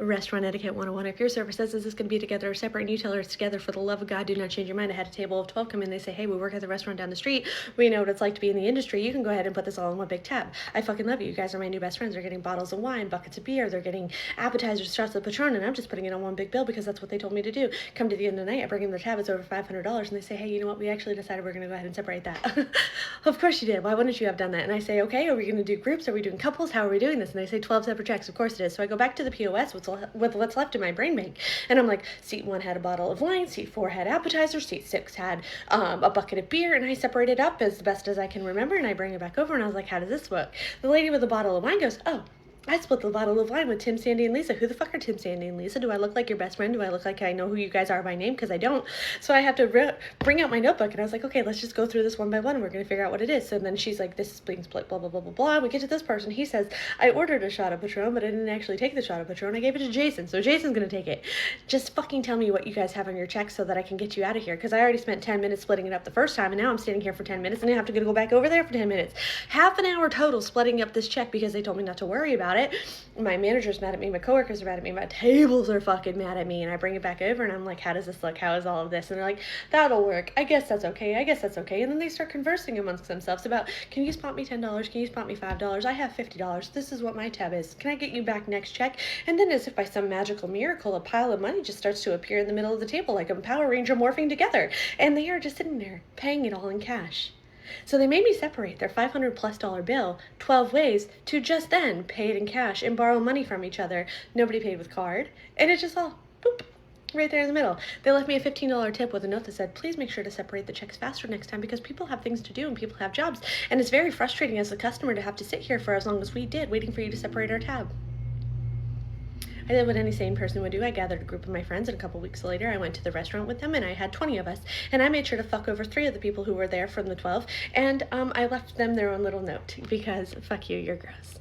Restaurant etiquette 101. If your server says this is going to be together or separate and you tell her it's together, for the love of God, do not change your mind. I had a table of 12 come in. They say, hey, we work at the restaurant down the street. We know what it's like to be in the industry. You can go ahead and put this all in one big tab. I fucking love you. You guys are my new best friends. They're getting bottles of wine, buckets of beer. They're getting appetizers, shots of Patron, and I'm just putting it on one big bill because that's what they told me to do. Come to the end of the night, I bring in the tab. It's over $500. And they say, hey, you know what? We actually decided we're going to go ahead and separate that. Of course you did. Why wouldn't you have done that? And I say, okay, are we going to do groups? Are we doing couples? How are we doing this? And they say 12 separate checks. Of course it is. So I go back to the POS with what's left in my brain bank. And I'm like, seat 1 had a bottle of wine, seat 4 had appetizers, seat 6 had a bucket of beer, and I separate it up as best as I can remember, and I bring it back over, and I was like, how does this work? The lady with the bottle of wine goes, oh, I split the bottle of wine with Tim, Sandy, and Lisa. Who the fuck are Tim, Sandy, and Lisa? Do I look like your best friend? Do I look like I know who you guys are by name? Because I don't. So I have to bring out my notebook, and I was like, okay, let's just go through this one by one, and we're going to figure out what it is. So then she's like, this is being split, blah, blah, blah, blah, blah. We get to this person. He says, I ordered a shot of Patron, but I didn't actually take the shot of Patron. I gave it to Jason, so Jason's going to take it. Just fucking tell me what you guys have on your check so that I can get you out of here, because I already spent 10 minutes splitting it up the first time, and now I'm standing here for 10 minutes, and I have to go back over there for 10 minutes. Half an hour total splitting up this check because they told me not to worry about it. My manager's mad at me, my coworkers are mad at me, my tables are fucking mad at me, and I bring it back over and I'm like, how does this look? How is all of this? And they're like, that'll work. I guess that's okay. I guess that's okay. And then they start conversing amongst themselves about, can you spot me $10? Can you spot me $5? I have $50. This is what my tab is. Can I get you back next check? And then as if by some magical miracle, a pile of money just starts to appear in the middle of the table like a Power Ranger morphing together. And they are just sitting there paying it all in cash. So they made me separate their $500+ bill 12 ways to just then pay it in cash and borrow money from each other. Nobody paid with card, and it just all boop, right there in the middle. They left me a $15 tip with a note that said, please make sure to separate the checks faster next time because people have things to do and people have jobs. And it's very frustrating as a customer to have to sit here for as long as we did waiting for you to separate our tab. I did what any sane person would do. I gathered a group of my friends, and a couple weeks later, I went to the restaurant with them, and I had 20 of us. And I made sure to fuck over 3 of the people who were there from the 12, and I left them their own little note because fuck you, you're gross.